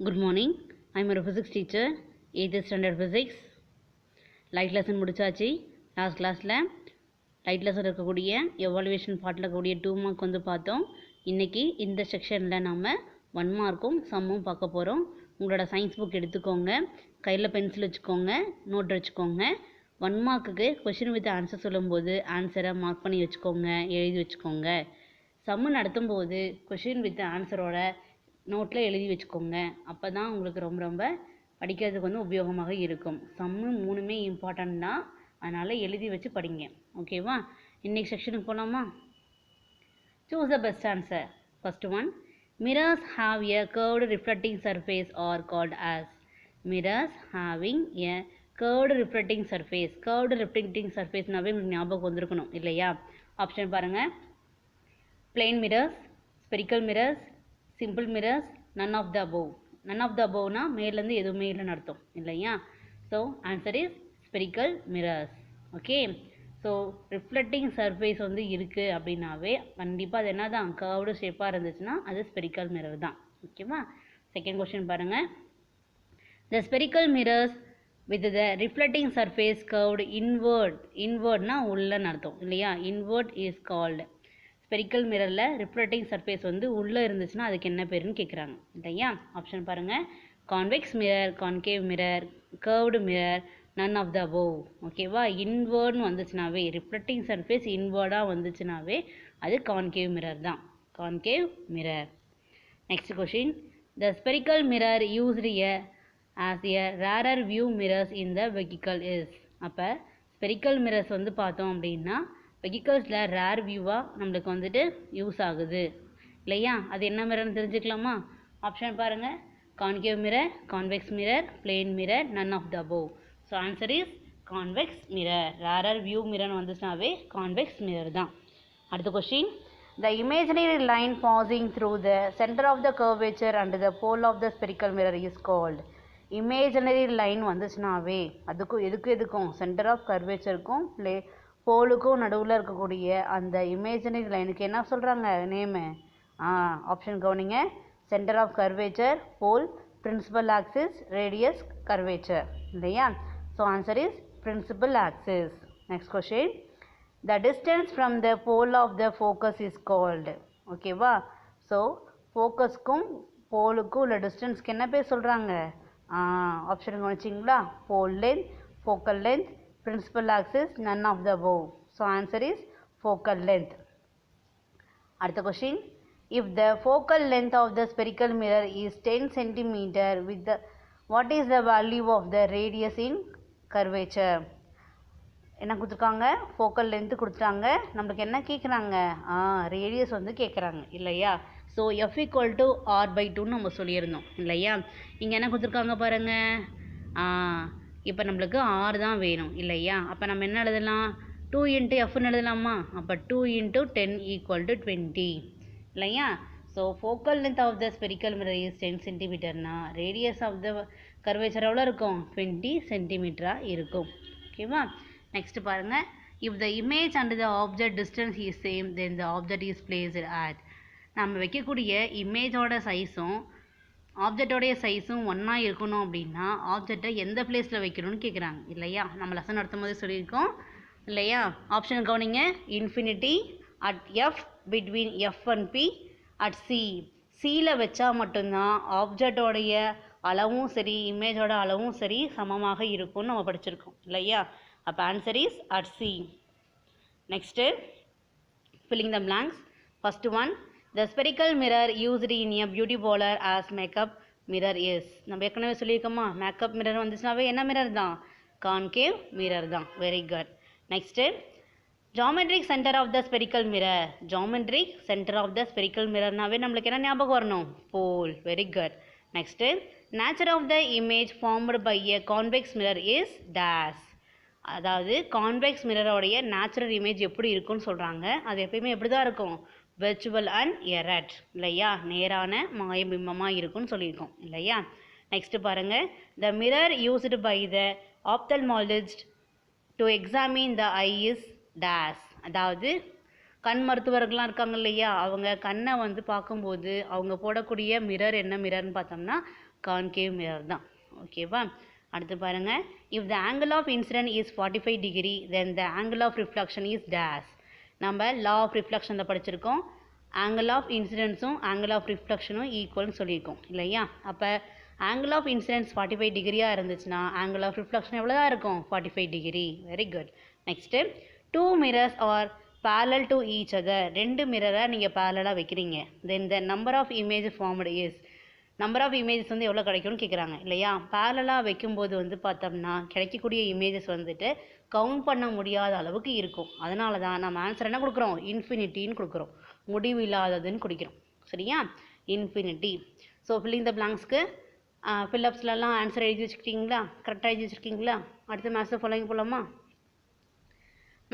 Good morning. I'm a physics teacher, 8th standard physics. Light lesson முடிச்சாச்சு. Last கிளாஸில் light lesson இருக்கக்கூடிய evaluation பார்ட்டில் இருக்கக்கூடிய 2 மார்க் வந்து பார்த்தோம். இன்றைக்கி இந்த செக்ஷனில் நம்ம 1 மார்க்கும் சம்மும் பார்க்க போகிறோம். உங்களோட சயின்ஸ் புக் எடுத்துக்கோங்க, கையில் பென்சில் வச்சுக்கோங்க, நோட் வச்சுக்கோங்க. 1 மார்க்குக்கு கொஷின் வித் ஆன்சர் சொல்லும்போது ஆன்சரை மார்க் பண்ணி வச்சுக்கோங்க, எழுதி வச்சுக்கோங்க. சம்மு நடத்தும்போது கொஷின் வித் ஆன்சரோட நோட்டில் எழுதி வச்சுக்கோங்க. அப்போ தான் உங்களுக்கு ரொம்ப படிக்கிறதுக்கு வந்து உபயோகமாக இருக்கும். சம்மு 3மே இம்பார்ட்டன்ட் தான், அதனால் எழுதி வச்சு படிங்க. ஓகேவா? இன்றைக்கி செக்ஷனுக்கு போகலாமா? Choose the best answer. First one, mirrors have a curved reflecting surface are called as. Mirrors having a curved reflecting surface. Curved reflecting சர்ஃபேஸ்னாவே உங்களுக்கு ஞாபகம் வந்திருக்கணும் இல்லையா? ஆப்ஷன் பாருங்கள். Plain mirrors, spherical mirrors, simple mirrors, none of the above. None of the அபோவ்னா மேலேருந்து எதுவுமே இல்லைன்னு அர்த்தம் இல்லையா? So answer is spherical mirrors. Okay, so reflecting surface வந்து இருக்குது அப்படின்னாவே கண்டிப்பாக அது என்ன தான், கர்வ்டு ஷேப்பாக இருந்துச்சுன்னா அது ஸ்பெரிக்கல் மிரர் தான். ஓகேவா? செகண்ட் கொஸ்டின் பாருங்கள். The spherical mirrors with the reflecting surface curved inward. இன்வர்ட்னா உள்ளன்னு அர்த்தம் இல்லையா? Inward is called. ஸ்பெரிக்கல் மிரரில் ரிஃப்ளெக்டிங் சர்ஃபேஸ் வந்து உள்ளே இருந்துச்சுன்னா அதுக்கு என்ன பேருன்னு கேட்குறாங்க இல்லையா? ஆப்ஷன் பாருங்கள். Convex mirror, concave mirror, curved mirror, none of the above. ஓகேவா? இன்வர்ட்னு வந்துச்சுனாவே, ரிஃப்ளெக்டிங் சர்ஃபேஸ் இன்வர்டாக வந்துச்சுனாவே அது கான்கேவ் மிரர் தான், concave mirror. Next question, the spherical mirror used as a rear view mirrors in the vehicle is. அப்போ spherical mirrors வந்து பார்த்தோம் அப்படின்னா வெஹிக்கல்ஸில் ரேர் வியூவாக நம்மளுக்கு வந்துட்டு யூஸ் ஆகுது இல்லையா? அது என்ன மிரர்னு தெரிஞ்சுக்கலாமா? ஆப்ஷன் பாருங்கள். Concave mirror, convex mirror, plain mirror, none of the above. So answer is convex mirror. Rear view மிரர்னு வந்துச்சுனாவே கான்வெக்ஸ் மிரர் தான். அடுத்த question, the imaginary line passing through the centre of the curvature and the pole of the spherical mirror is called. Imaginary line வந்துச்சுனாவே அதுக்கும் எதுக்கும் centre of கர்வேச்சருக்கும் போலுக்கும் நடுவில் இருக்கக்கூடிய அந்த இமேஜினரி லைனுக்கு என்ன சொல்கிறாங்க நேமு? ஆப்ஷன் கவனிங்க. Centre of curvature, pole, principal axis, radius, curvature இல்லையா? So answer is principal axis. Next question, the distance from the pole of the focus is called. ஓகேவா? ஸோ ஃபோக்கஸ்க்கும் போலுக்கும் உள்ள டிஸ்டன்ஸ்க்கு என்ன பேர் சொல்கிறாங்க? ஆப்ஷன் கவனிச்சிங்களா? Pole length, focal length, principal axis, none of the above. So answer is focal length. அடுத்த question, if the focal length of the spherical mirror is 10 cm with the what is the value of the radius in curvature? என்ன கொடுத்துருக்காங்க? Focal length கொடுத்துட்டாங்க. நம்மளுக்கு என்ன கேட்குறாங்க? Radius வந்து கேட்குறாங்க இல்லையா? ஸோ எஃப் ஈக்குவல் டு r/2ன்னு நம்ம சொல்லியிருந்தோம் இல்லையா? இங்கே என்ன கொடுத்துருக்காங்க பாருங்கள். இப்போ நம்மளுக்கு r தான் வேணும் இல்லையா? அப்போ நம்ம என்ன எழுதலாம்? 2 × fன்னு எழுதலாமா? அப்போ 2 × 10 = 20 இல்லையா? So focal length of the spherical mirror is 10 சென்டிமீட்டர்னா ரேடியஸ் ஆஃப் த கர்வேச்சர் எவ்வளோ இருக்கும்? 20 சென்டிமீட்டராக இருக்கும். ஓகேவா? நெக்ஸ்ட் பாருங்கள். If the image and the object distance is same then the object is placed at. நம்ம வைக்கக்கூடிய இமேஜோட சைஸும் ஆப்ஜெக்டோடைய சைஸும் ஒன்றா இருக்கணும் அப்படின்னா ஆப்ஜெக்டை எந்த பிளேஸில் வைக்கணும்னு கேட்குறாங்க இல்லையா? நம்ம லெசன் நடத்தும் போது சொல்லியிருக்கோம் இல்லையா? ஆப்ஷன் கவனிங்க. Infinity, at F, between F and P, at C. சியில் வச்சா மட்டும்தான் ஆப்ஜெக்டோடைய அளவும் சரி இமேஜோட அளவும் சரி சமமாக இருக்கும்னு நம்ம படிச்சிருக்கோம் இல்லையா? அப்போ answer is at C. Next, filling the blanks. First one, the spherical mirror used in a beauty parlor as makeup mirror is. நம்ம ஏற்கனவே சொல்லியிருக்கோமா? மேக்கப் மிரர் வந்துச்சுனாவே என்ன மிரர் தான்? கான்கேவ் மிரர் தான். Very good. Next, geometric centre of the spherical mirror. Geometric centre of the spherical மிரர்னாவே நம்மளுக்கு என்ன ஞாபகம் வரணும்? Pole. Very good. Next, nature of the image formed by a convex mirror is dash. அதாவது convex மிரரோடைய natural image எப்படி இருக்குன்னு சொல்கிறாங்க. அது எப்பயுமே எப்படி தான் இருக்கும்? வெர்ச்சுவல் அண்ட் எரட் இல்லையா? நேரான மாயபிம்பமாக இருக்குன்னு சொல்லியிருக்கோம் இல்லையா? நெக்ஸ்ட் பாருங்கள். The mirror used by the ophthalmologist to examine the eye is dash. அதாவது கண் மருத்துவர்கள்லாம் இருக்காங்க இல்லையா, அவங்க கண்ணை வந்து பார்க்கும்போது அவங்க போடக்கூடிய மிரர் என்ன மிரர்னு பார்த்தோம்னா கான்கேவ் மிரர் தான். ஓகேவா? அடுத்து பாருங்க, if the angle of incident is 45 degree then the angle of reflection is dash. நம்ம லா ஆஃப் ரிஃப்ளெக்ஷனில் படிச்சிருக்கோம். ஆங்கிள் ஆஃப் இன்சிடென்ட்ஸும் ஆங்கிள் ஆஃப் ரிஃப்ளெக்ஷனும் ஈக்குவல்னு சொல்லியிருக்கோம் இல்லையா. அப்போ ஆங்கிள் ஆஃப் இன்சிடென்ட்ஸ் 45 டிகிரியாக இருந்துச்சுன்னா ஆங்கிள் ஆஃப் ரிஃப்ளெக்ஷன் எவ்வளோ தான் இருக்கும்? 45 degree. Very good. Next, 2 mirrors are parallel to each other. ரெண்டு மிரரை நீங்கள் பேரலாக வைக்கிறீங்க. Then the number of image formed is. Number of images வந்து எவ்வளோ கிடைக்கும்னு கேட்குறாங்க இல்லையா. பேரலாக வைக்கும்போது வந்து பார்த்தோம்னா கிடைக்கக்கூடிய இமேஜஸ் வந்துட்டு கவுண்ட் பண்ண முடியாத அளவுக்கு இருக்கும். அதனால தான் நம்ம ஆன்சர் என்ன கொடுக்குறோம்? இன்ஃபினிட்டின்னு கொடுக்குறோம். முடிவில்லாததுன்னு கொடுக்கிறோம். சரியா? இன்ஃபினிட்டி. ஸோ ஃபில்லிங் த பிளாங்க்ஸ்க்கு ஃபில்லப்ஸ்லாம் ஆன்சர் எழுதி வச்சுக்கிட்டீங்களா? கரெக்டாக எழுதி வச்சுருக்கீங்களா? அடுத்து மேட்ச் த ஃபாலோயிங் போகலாமா?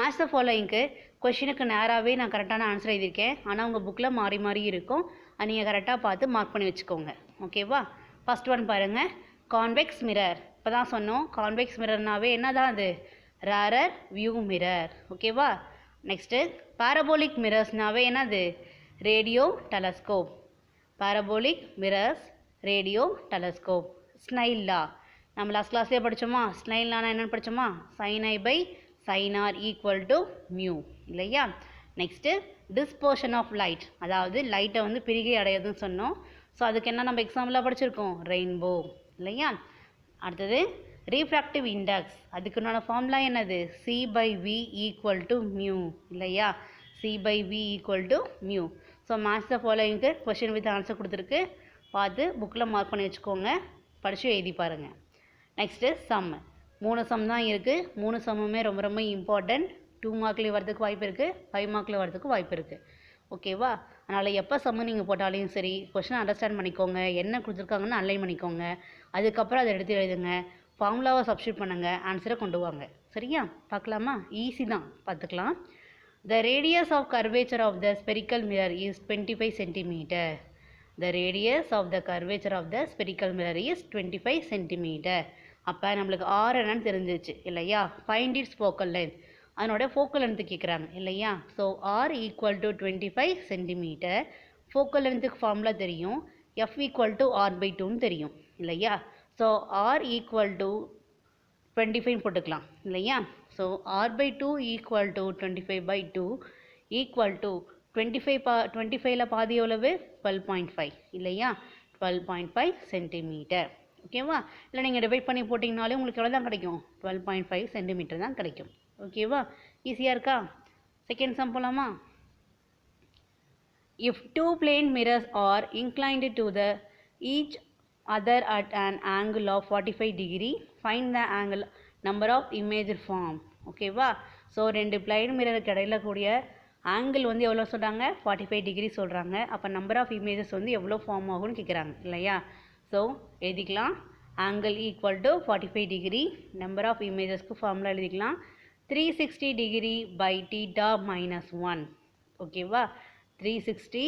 மேட்ச் த ஃபாலோயிங்க்கு கொஷினுக்கு நேராகவே நான் கரெக்டான ஆன்சர் எழுதியிருக்கேன். ஆனால் உங்கள் புக்கில் மாறி மாறி இருக்கும். அது நீங்கள் கரெக்டாக பார்த்து மார்க் பண்ணி வச்சுக்கோங்க. ஓகேவா? ஃபஸ்ட் ஒன் பாருங்கள், கான்வெக்ஸ் மிரர். இப்போ தான் சொன்னோம் கான்வெக்ஸ் மிரர்னாவே என்ன தான் அது? Rear view mirror. ஓகேவா? நெக்ஸ்ட்டு பாரபோலிக் மிரர்ஸ்னாவே என்னது? Radio telescope. Parabolic mirrors, radio telescope. Snell law நம்ம லாஸ்ட் கிளாஸ்லேயே படித்தோமா? ஸ்னைல் லானா என்னென்னு படித்தோமா? sin i by sin r equal to mu இல்லையா. நெக்ஸ்ட்டு டிஸ்பர்ஷன் ஆஃப் லைட், அதாவது லைட்டை வந்து பிரிகை அடையதுன்னு சொன்னோம். ஸோ அதுக்கு என்ன நம்ம எக்ஸாம்பிளாக படிச்சிருக்கோம்? ரெயின்போ இல்லையா. அடுத்தது ரீஃப்ராக்டிவ் இண்டெக்ஸ், அதுக்குண்டான ஃபார்முலா என்னது? c by v equal to mu இல்லையா. c by v equal to mu. So match the ஃபாலோயிங்க்கு கொஷின் வித் ஆன்சர் கொடுத்துருக்கு. பார்த்து புக்கில் மார்க் பண்ணி வச்சுக்கோங்க, படித்து எழுதி பாருங்கள். Next some. 3 சம் தான் இருக்குது. 3 சம்முமே ரொம்ப ரொம்ப இம்பார்ட்டண்ட். 2 மார்க்லேயும் வரதுக்கு வாய்ப்பு இருக்குது, 5 மார்க்கில் வரதுக்கு வாய்ப்பு இருக்குது. ஓகேவா? அதனால் எப்போ சம்மு நீங்கள் போட்டாலையும் சரி கொஷினை அண்டர்ஸ்டாண்ட் பண்ணிக்கோங்க, என்ன கொடுத்துருக்காங்கன்னு அன்லைன் பண்ணிக்கோங்க. அதுக்கப்புறம் அதை எடுத்து எழுதுங்க, ஃபார்முலாவை சப்ஸ்டியூட் பண்ணுங்கள், ஆன்சரை கொண்டு வாங்க. சரியா? பார்க்கலாமா? ஈஸி தான், பார்த்துக்கலாம். The radius of curvature of the spherical mirror is 25 centimeter. The radius of the curvature of the spherical mirror is 25 centimeter. அப்போ நம்மளுக்கு R என்னன்னு தெரிஞ்சிச்சு இல்லையா. ஃபைண்ட் இட்ஸ் ஃபோக்கல் லென்த், அதனோட ஃபோக்கல் லென்த்து கேட்குறாங்க இல்லையா. So R equal to 25 centimetre. Focal லென்த்துக்கு formula தெரியும், F ஈக்குவல் டு R/2ன்னு தெரியும் இல்லையா. ஸோ R ஈக்குவல் டு 25 போட்டுக்கலாம் இல்லையா. So R/2 equal to 25/2 equal to 25ல பாதி எவ்வளவு? 12.5 இல்லையா. 12.5 சென்டிமீட்டர். ஓகேவா? இல்லை நீங்கள் டிவைட் பண்ணி போட்டிங்கனாலே உங்களுக்கு எவ்வளோ தான் கிடைக்கும்? 12.5 சென்டிமீட்டர் தான் கிடைக்கும். ஓகேவா? ஈஸியாக இருக்கா? செகண்ட் சம் போகலாமா? If 2 plane mirrors are inclined to the each other at an angle of 45 degree, find the angle number of image form. ஓகேவா? ஸோ 2 பிளைன் மிரருக்கு இடையில கூடிய ஆங்கிள் வந்து எவ்வளோ சொல்கிறாங்க? 45 டிகிரி சொல்கிறாங்க. அப்போ நம்பர் ஆஃப் இமேஜஸ் வந்து எவ்வளோ ஃபார்ம் ஆகும்னு கேட்குறாங்க இல்லையா. ஸோ எழுதிக்கலாம், angle equal to 45 degree. Number of இமேஜஸ்க்கு ஃபார்முலா எழுதிக்கலாம், 360 டிகிரி பை தீட்டா மைனஸ் 1. ஓகேவா? 360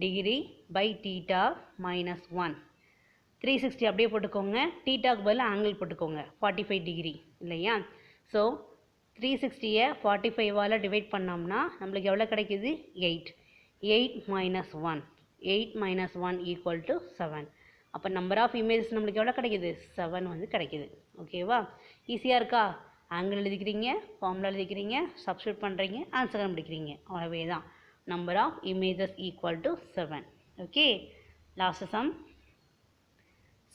டிகிரி பை தீட்டா மைனஸ் 1. 360 அப்படியே போட்டுக்கோங்க, தீட்டாக்கு பதில் ஆங்கிள் போட்டுக்கோங்க, 45 டிகிரி இல்லையா. ஸோ 360யை 45ஆல் டிவைட் பண்ணோம்னா நம்மளுக்கு எவ்வளோ கிடைக்குது? 8. 8 மைனஸ் 1, 8 மைனஸ் 1 ஈக்குவல் டு 7. அப்போ நம்பர் ஆஃப் இமேஜஸ் நம்மளுக்கு எவ்வளோ கிடைக்குது? 7 வந்து கிடைக்குது. ஓகேவா? ஈஸியாக இருக்கா? ஆங்கிள் எழுதிக்கிறீங்க, ஃபார்முலா எழுதிக்கிறீங்க, சப்ஸ்டியூட் பண்ணுறீங்க, ஆன்சர் கண்டுபிடிக்கிறீங்க, அவ்வளவே தான். Number of images equal to 7. Okay, last sum.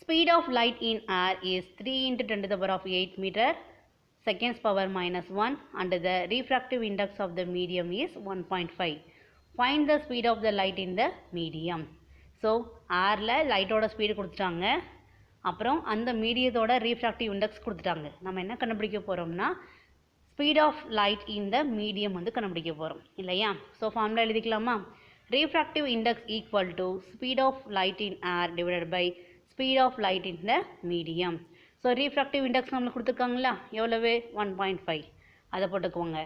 Speed of light in air is 3 × 10⁸ meter seconds power minus 1 and the refractive index of the medium is 1.5. Find the speed of the light in the medium. So ஏரில் லைட்டோட speed கொடுத்துட்டாங்க, அப்புறம் அந்த மீடியத்தோட refractive index கொடுத்துட்டாங்க. நம்ம என்ன கண்டுபிடிக்க போகிறோம்னா speed of light in the medium வந்து கண்டுபிடிக்க போகிறோம் இல்லையா. ஸோ ஃபார்முலா எழுதிக்கலாமா? Refractive index equal to speed of light in air divided by speed of light in the medium. So refractive index நம்மளுக்கு கொடுத்துருக்காங்களா? எவ்வளவு? 1.5. அதை போட்டுக்குவோங்க.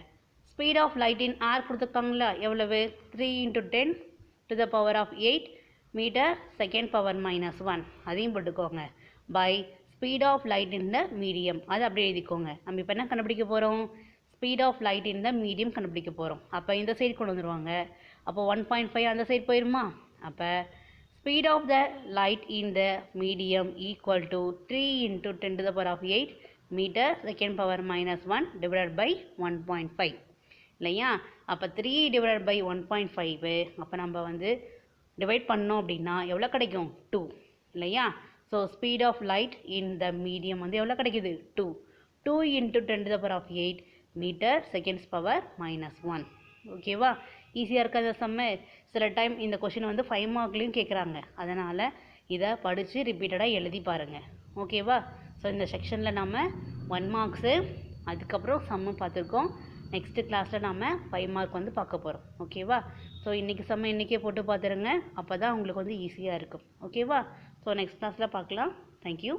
Speed of light in air கொடுத்துருக்காங்களா? எவ்வளவு? 3 × 10⁸ மீட்டர் செகண்ட் பவர் மைனஸ் 1. அதையும் போட்டுக்கோங்க. By speed of light in the medium, அதை அப்படியே எழுதிக்கோங்க. நம்ம இப்போ என்ன கண்டுபிடிக்க போகிறோம்? Speed of light in the medium கண்டுபிடிக்க போகிறோம். அப்போ இந்த சைடு கொண்டு வந்துடுவாங்க. அப்போ 1.5 அந்த சைடு போயிருமா? அப்போ speed of the light in the medium equal to 3 × 10⁸ metre second power -1 divided by 1.5 இல்லையா? அப்போ 3 / 1.5 அப்போ நம்ம வந்து டிவைட் பண்ணோம் அப்படின்னா எவ்வளோ கிடைக்கும்? 2 இல்லையா? So speed of light in the medium வந்து எவ்வளோ கிடைக்குது? 2 × 10⁸ மீட்டர் செகண்ட்ஸ் பவர் -1. ஓகேவா? ஈஸியாக இருக்காத சம்ம. சில டைம் இந்த கொஷின் வந்து 5 மார்க்லேயும் கேட்குறாங்க. அதனால் இதை படித்து ரிப்பீட்டடாக எழுதி பாருங்கள். ஓகேவா? ஸோ இந்த செக்ஷனில் நம்ம 1 மார்க்ஸு அதுக்கப்புறம் சம்மு பார்த்துருக்கோம். நெக்ஸ்ட்டு கிளாஸில் நம்ம 5 மார்க் வந்து பார்க்க போகிறோம். ஓகேவா? ஸோ இன்றைக்கி சம்ம இன்றைக்கே போட்டு பார்த்துருங்க. அப்போ தான் உங்களுக்கு வந்து ஈஸியாக இருக்கும். ஓகேவா? ஸோ நெக்ஸ்ட் கிளாஸில் பார்க்கலாம். தேங்க்யூ.